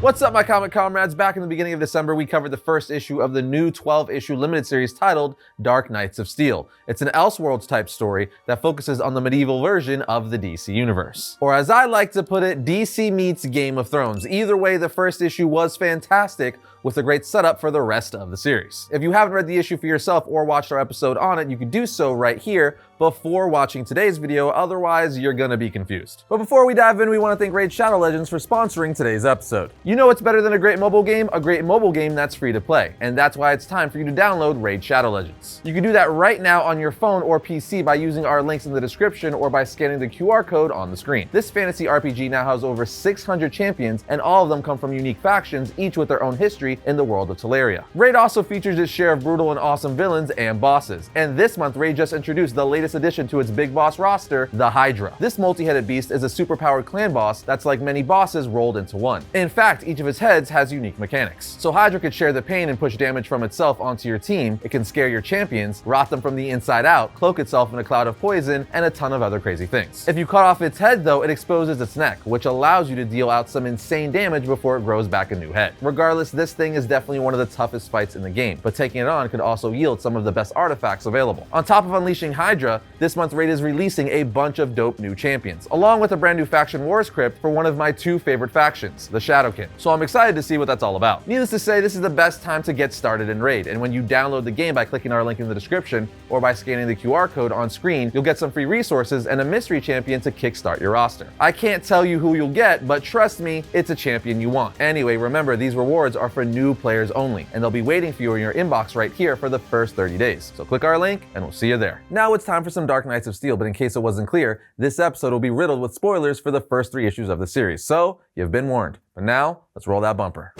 What's up, my comic comrades? Back in the beginning of December, we covered the first issue of the new 12-issue limited series titled Dark Knights of Steel. It's an Elseworlds type story that focuses on the medieval version of the DC universe. Or as I like to put it, DC meets Game of Thrones. Either way, the first issue was fantastic, with a great setup for the rest of the series. If you haven't read the issue for yourself or watched our episode on it, you can do so right here before watching today's video, otherwise you're gonna be confused. But before we dive in, we want to thank Raid Shadow Legends for sponsoring today's episode. You know what's better than a great mobile game? A great mobile game that's free to play. And that's why it's time for you to download Raid Shadow Legends. You can do that right now on your phone or PC by using our links in the description or by scanning the QR code on the screen. This fantasy RPG now has over 600 champions, and all of them come from unique factions, each with their own history in the world of Teleria. Raid also features its share of brutal and awesome villains and bosses. And this month, Raid just introduced the latest addition to its big boss roster, the Hydra. This multi-headed beast is a superpowered clan boss that's like many bosses rolled into one. In fact, each of its heads has unique mechanics. So Hydra could share the pain and push damage from itself onto your team, it can scare your champions, rot them from the inside out, cloak itself in a cloud of poison, and a ton of other crazy things. If you cut off its head though, it exposes its neck, which allows you to deal out some insane damage before it grows back a new head. Regardless, this thing is definitely one of the toughest fights in the game, but taking it on could also yield some of the best artifacts available. On top of unleashing Hydra, this month Raid is releasing a bunch of dope new champions, along with a brand new faction wars crypt for one of my two favorite factions, the Shadowkin. So I'm excited to see what that's all about. Needless to say, this is the best time to get started in Raid, and when you download the game by clicking our link in the description or by scanning the QR code on screen, you'll get some free resources and a mystery champion to kickstart your roster. I can't tell you who you'll get, but trust me, it's a champion you want. Anyway, remember, these rewards are for new players only, and they'll be waiting for you in your inbox right here for the first 30 days. So click our link and we'll see you there. Now it's time for some Dark Knights of Steel, but in case it wasn't clear, this episode will be riddled with spoilers for the first 3 issues of the series. So you've been warned. But now, let's roll that bumper.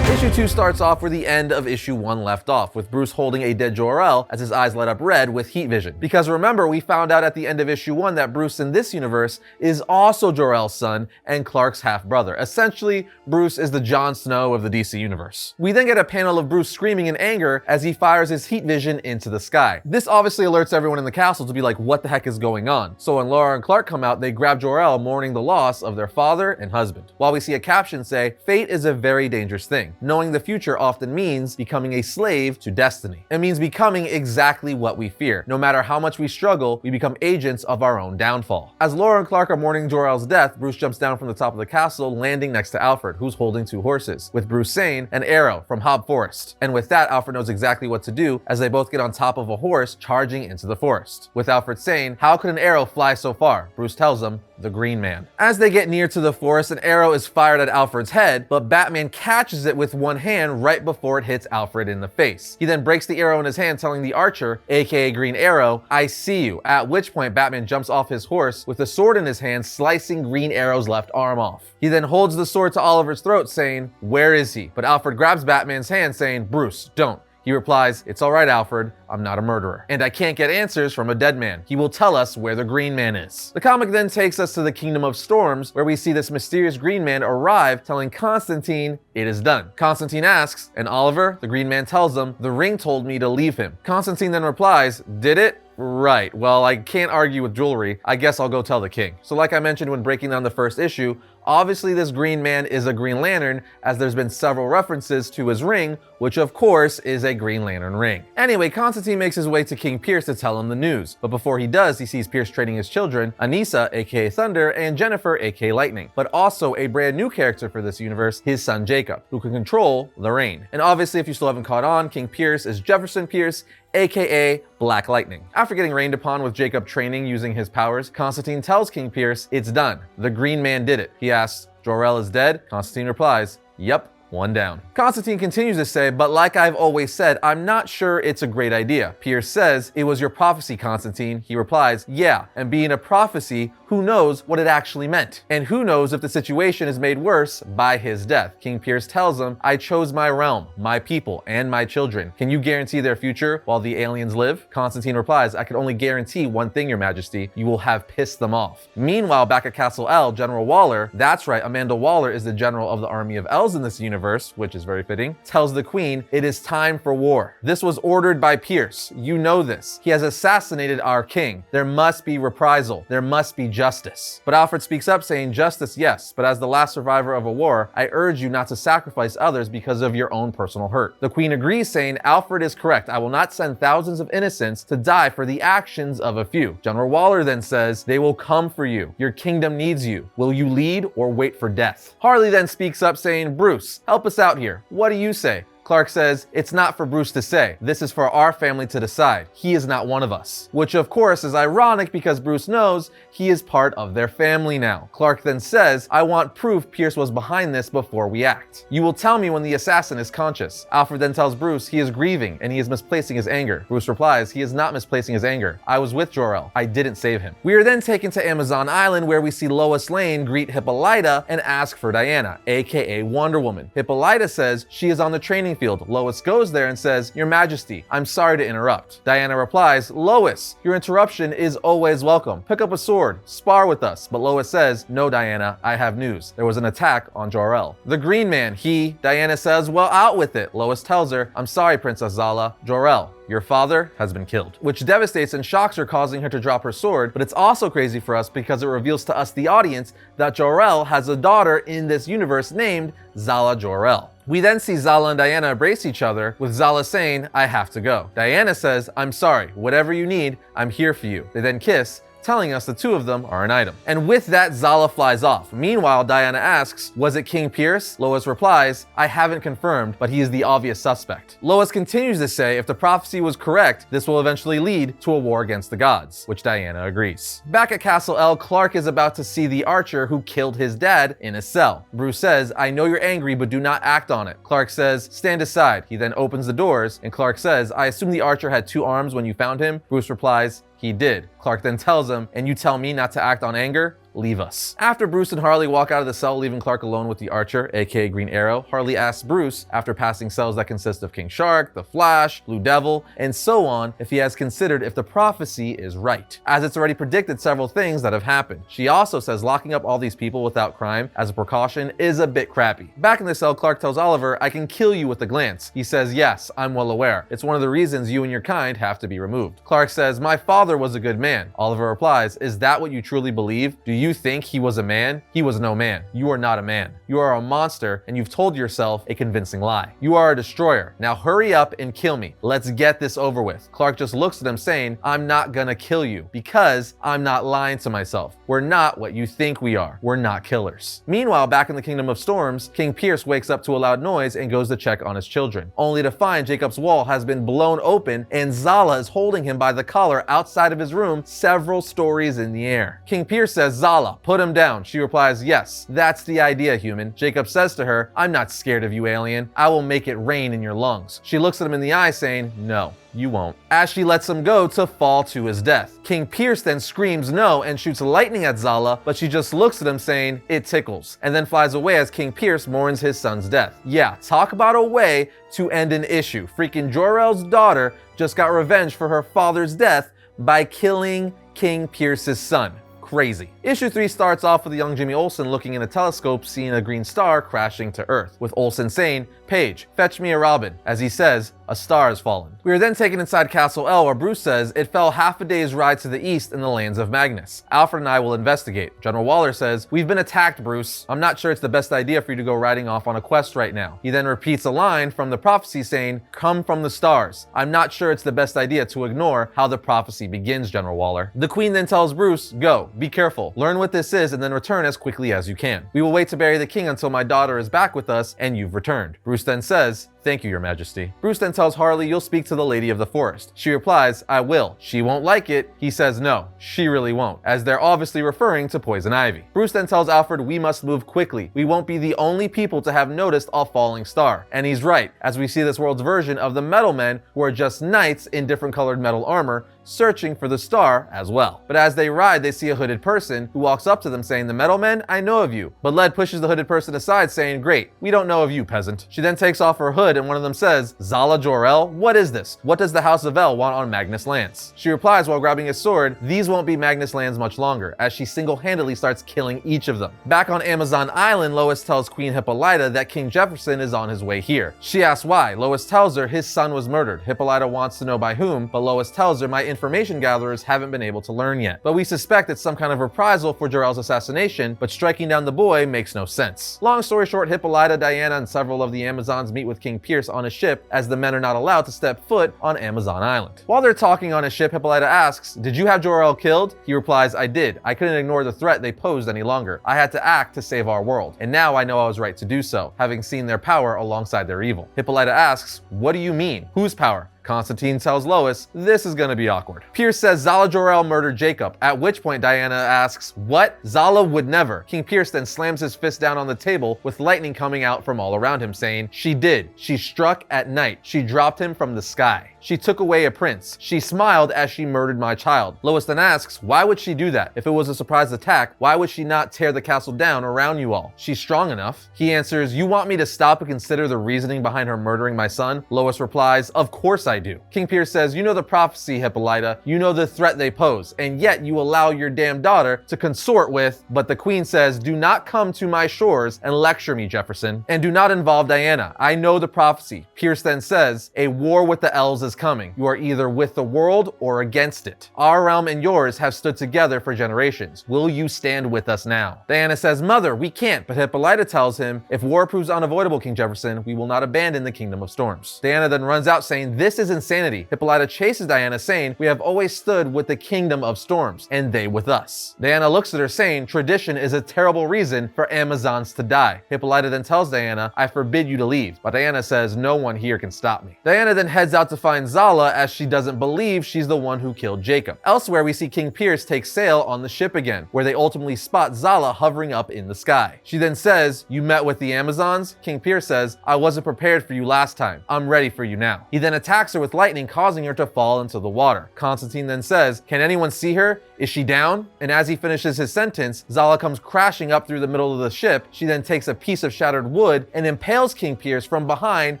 Issue 2 starts off where the end of issue 1 left off, with Bruce holding a dead Jor-El as his eyes light up red with heat vision. Because remember, we found out at the end of issue 1 that Bruce in this universe is also Jor-El's son and Clark's half-brother. Essentially, Bruce is the Jon Snow of the DC universe. We then get a panel of Bruce screaming in anger as he fires his heat vision into the sky. This obviously alerts everyone in the castle to be like, what the heck is going on? So when Laura and Clark come out, they grab Jor-El, mourning the loss of their father and husband. While we see a caption say, "Fate is a very dangerous thing. Knowing the future often means becoming a slave to destiny." It means becoming exactly what we fear. No matter how much we struggle, we become agents of our own downfall. As Laura and Clark are mourning Jor-El's death, Bruce jumps down from the top of the castle, landing next to Alfred, who's holding 2 horses, with Bruce saying, "An arrow from Hob Forest." And with that, Alfred knows exactly what to do as they both get on top of a horse charging into the forest. With Alfred saying, "How could an arrow fly so far?" Bruce tells him, "The Green Man." As they get near to the forest, an arrow is fired at Alfred's head, but Batman catches it with one hand right before it hits Alfred in the face. He then breaks the arrow in his hand, telling the archer, aka Green Arrow, "I see you," at which point Batman jumps off his horse with a sword in his hand, slicing Green Arrow's left arm off. He then holds the sword to Oliver's throat, saying, "Where is he?" But Alfred grabs Batman's hand, saying, "Bruce, don't." He replies, "It's all right, Alfred. I'm not a murderer. And I can't get answers from a dead man. He will tell us where the Green Man is." The comic then takes us to the Kingdom of Storms, where we see this mysterious Green Man arrive, telling Constantine it is done. Constantine asks, "And Oliver?" The Green Man tells him, "The ring told me to leave him." Constantine then replies, "Did it? Right, well, I can't argue with jewelry. I guess I'll go tell the king." So like I mentioned when breaking down the first issue, obviously this Green Man is a Green Lantern, as there's been several references to his ring, which of course is a Green Lantern ring. Anyway, Constantine makes his way to King Pierce to tell him the news. But before he does, he sees Pierce training his children, Anissa, aka Thunder, and Jennifer, aka Lightning. But also a brand new character for this universe, his son Jacob, who can control the rain. And obviously, if you still haven't caught on, King Pierce is Jefferson Pierce, aka Black Lightning. After getting rained upon with Jacob training using his powers, Constantine tells King Pierce it's done. The Green Man did it. He asks, "Jor-El is dead?" Constantine replies, "Yep. 1 down." Constantine continues to say, "But like I've always said, I'm not sure it's a great idea." Pierce says, "It was your prophecy, Constantine." He replies, "Yeah, and being a prophecy, who knows what it actually meant? And who knows if the situation is made worse by his death?" King Pierce tells him, "I chose my realm, my people, and my children. Can you guarantee their future while the aliens live?" Constantine replies, "I can only guarantee one thing, your majesty. You will have pissed them off." Meanwhile, back at Castle L, General Waller, that's right, Amanda Waller is the general of the army of L's in this universe, universe, which is very fitting, tells the queen it is time for war. This was ordered by Pierce. You know this. He has assassinated our king. There must be reprisal. There must be justice. But Alfred speaks up saying, justice, yes, but as the last survivor of a war, I urge you not to sacrifice others because of your own personal hurt. The queen agrees, saying, Alfred is correct. I will not send thousands of innocents to die for the actions of a few. General Waller then says, they will come for you. Your kingdom needs you. Will you lead or wait for death? Harley then speaks up saying, Bruce, help us out here. What do you say? Clark says, it's not for Bruce to say. This is for our family to decide. He is not one of us. Which of course is ironic because Bruce knows he is part of their family now. Clark then says, I want proof Pierce was behind this before we act. You will tell me when the assassin is conscious. Alfred then tells Bruce he is grieving and he is misplacing his anger. Bruce replies, he is not misplacing his anger. I was with Jor-El. I didn't save him. We are then taken to Amazon Island where we see Lois Lane greet Hippolyta and ask for Diana, aka Wonder Woman. Hippolyta says she is on the training field. Lois goes there and says, Your Majesty, I'm sorry to interrupt. Diana replies, Lois, your interruption is always welcome. Pick up a sword, spar with us. But Lois says, no, Diana, I have news. There was an attack on Jor-El. The Green Man, Diana says, well, out with it. Lois tells her, I'm sorry, Princess Zala. Jor-El, your father has been killed, which devastates and shocks her, causing her to drop her sword. But it's also crazy for us because it reveals to us, the audience, that Jor-El has a daughter in this universe named Zala Jor-El. We then see Zala and Diana embrace each other, with Zala saying, I have to go. Diana says, I'm sorry, whatever you need, I'm here for you. They then kiss, telling us the two of them are an item. And with that, Zala flies off. Meanwhile, Diana asks, was it King Pierce? Lois replies, I haven't confirmed, but he is the obvious suspect. Lois continues to say if the prophecy was correct, this will eventually lead to a war against the gods, which Diana agrees. Back at Castle L, Clark is about to see the archer who killed his dad in a cell. Bruce says, I know you're angry, but do not act on it. Clark says, stand aside. He then opens the doors, and Clark says, I assume the archer had 2 arms when you found him? Bruce replies, he did. Clark then tells him, and you tell me not to act on anger? Leave us. After Bruce and Harley walk out of the cell, leaving Clark alone with the Archer, aka Green Arrow, Harley asks Bruce, after passing cells that consist of King Shark, the Flash, Blue Devil, and so on, if he has considered if the prophecy is right, as it's already predicted several things that have happened. She also says locking up all these people without crime as a precaution is a bit crappy. Back in the cell, Clark tells Oliver, I can kill you with a glance. He says, yes, I'm well aware. It's one of the reasons you and your kind have to be removed. Clark says, my father was a good man. Oliver replies, is that what you truly believe? Do you think he was a man? He was no man. You are not a man. You are a monster, and you've told yourself a convincing lie. You are a destroyer. Now hurry up and kill me. Let's get this over with. Clark just looks at him saying, I'm not gonna kill you because I'm not lying to myself. We're not what you think we are. We're not killers. Meanwhile, back in the Kingdom of Storms, King Pierce wakes up to a loud noise and goes to check on his children, only to find Jacob's wall has been blown open and Zala is holding him by the collar outside of his room, several stories in the air. King Pierce says, Zala, put him down. She replies, yes, that's the idea, human. Jacob says to her, I'm not scared of you, alien. I will make it rain in your lungs. She looks at him in the eye saying, no, you won't, as she lets him go to fall to his death. King Pierce then screams no and shoots lightning at Zala, but she just looks at him saying, it tickles, and then flies away as King Pierce mourns his son's death. Yeah, talk about a way to end an issue. Freaking Jor-El's daughter just got revenge for her father's death by killing King Pierce's son. Crazy. Issue 3 starts off with a young Jimmy Olsen looking in a telescope, seeing a green star crashing to Earth, with Olsen saying, Paige, fetch me a Robin, as he says, a star has fallen. We are then taken inside Castle L, where Bruce says it fell half a day's ride to the east in the lands of Magnus. Alfred and I will investigate. General Waller says, we've been attacked, Bruce. I'm not sure it's the best idea for you to go riding off on a quest right now. He then repeats a line from the prophecy saying, come from the stars. I'm not sure it's the best idea to ignore how the prophecy begins, General Waller. The Queen then tells Bruce, go, be careful, learn what this is, and then return as quickly as you can. We will wait to bury the king until my daughter is back with us and you've returned. Bruce then says, thank you, Your Majesty. Bruce then tells Harley, you'll speak to the Lady of the Forest. She replies, I will. She won't like it. He says no, she really won't, as they're obviously referring to Poison Ivy. Bruce then tells Alfred, we must move quickly. We won't be the only people to have noticed a falling star. And he's right, as we see this world's version of the Metal Men, who are just knights in different colored metal armor, searching for the star as well. But as they ride, they see a hooded person who walks up to them saying, "The metal men, I know of you." But Led pushes the hooded person aside saying, "Great, we don't know of you, peasant." She then takes off her hood and one of them says, "Zala Jor-El, what is this? What does the House of El want on Magnus lands?" She replies while grabbing his sword, "These won't be Magnus lands much longer," as she single-handedly starts killing each of them. Back on Amazon Island, Lois tells Queen Hippolyta that King Jefferson is on his way here. She asks why. Lois tells her his son was murdered. Hippolyta wants to know by whom, but Lois tells her my information gatherers haven't been able to learn yet. But we suspect it's some kind of reprisal for Jor-El's assassination, but striking down the boy makes no sense. Long story short, Hippolyta, Diana, and several of the Amazons meet with King Pierce on a ship, as the men are not allowed to step foot on Amazon Island. While they're talking on a ship, Hippolyta asks, "Did you have Jor-El killed?" He replies, "I did. I couldn't ignore the threat they posed any longer. I had to act to save our world, and now I know I was right to do so, having seen their power alongside their evil." Hippolyta asks, "What do you mean? Whose power?" Constantine tells Lois, "This is gonna be awkward." Pierce says Zala Jor-El murdered Jacob, at which point Diana asks, "What? Zala would never." King Pierce then slams his fist down on the table with lightning coming out from all around him, saying, "She did. She struck at night. She dropped him from the sky. She took away a prince. She smiled as she murdered my child." Lois then asks, why would she do that? If it was a surprise attack, why would she not tear the castle down around you all? She's strong enough. He answers, "You want me to stop and consider the reasoning behind her murdering my son?" Lois replies, "Of course I do." King Pierce says, "You know the prophecy, Hippolyta. You know the threat they pose, and yet you allow your damn daughter to consort with..." But the queen says, "Do not come to my shores and lecture me, Jefferson, and do not involve Diana. I know the prophecy." Pierce then says, "A war with the elves is coming. You are either with the world or against it. Our realm and yours have stood together for generations. Will you stand with us now?" Diana says, "Mother, we can't," but Hippolyta tells him, "If war proves unavoidable, King Jefferson, we will not abandon the Kingdom of Storms." Diana then runs out saying, "This is insanity." Hippolyta chases Diana saying, "We have always stood with the Kingdom of Storms, and they with us." Diana looks at her saying, "Tradition is a terrible reason for Amazons to die." Hippolyta then tells Diana, "I forbid you to leave," but Diana says, "No one here can stop me." Diana then heads out to find Zala, as she doesn't believe she's the one who killed Jacob. Elsewhere, we see King Pierce take sail on the ship again, where they ultimately spot Zala hovering up in the sky. She then says, "You met with the Amazons?" King Pierce says, "I wasn't prepared for you last time. I'm ready for you now." He then attacks her with lightning, causing her to fall into the water. Constantine then says, "Can anyone see her? Is she down?" And as he finishes his sentence, Zala comes crashing up through the middle of the ship. She then takes a piece of shattered wood and impales King Pierce from behind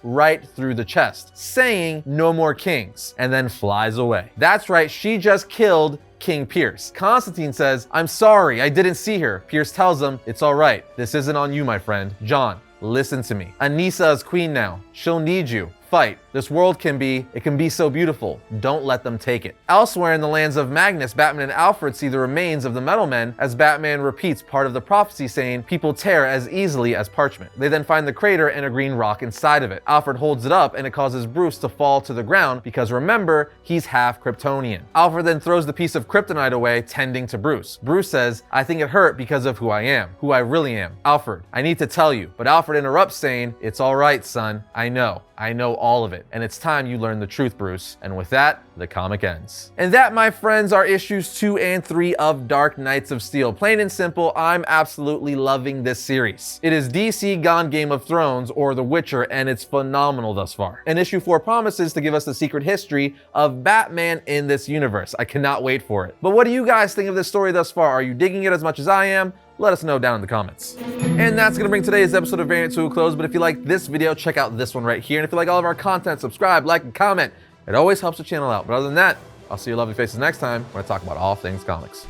right through the chest, saying, "No more kings," and then flies away. That's right, she just killed King Pierce. Constantine says, "I'm sorry, I didn't see her." Pierce tells him, "It's all right. This isn't on you, my friend. John, listen to me. Anissa is queen now. She'll need you. Fight. This world can be so beautiful. Don't let them take it." Elsewhere in the lands of Magnus, Batman and Alfred see the remains of the Metal Men as Batman repeats part of the prophecy saying, "People tear as easily as parchment." They then find the crater and a green rock inside of it. Alfred holds it up and it causes Bruce to fall to the ground because remember, he's half Kryptonian. Alfred then throws the piece of kryptonite away, tending to Bruce. Bruce says, "I think it hurt because of who I am, who I really am. Alfred, I need to tell you." But Alfred interrupts saying, "It's all right, son. I know all of it. And it's time you learn the truth, Bruce." And with that, the comic ends. And that, my friends, are issues 2 and 3 of Dark Knights of Steel. Plain and simple, I'm absolutely loving this series. It is DC gone Game of Thrones or The Witcher, and it's phenomenal thus far. And issue 4 promises to give us the secret history of Batman in this universe. I cannot wait for it. But what do you guys think of this story thus far? Are you digging it as much as I am? Let us know down in the comments. And that's gonna bring today's episode of Variant to a close, but if you like this video, check out this one right here. And if you like all of our content, subscribe, like, and comment. It always helps the channel out. But other than that, I'll see your lovely faces next time when I talk about all things comics.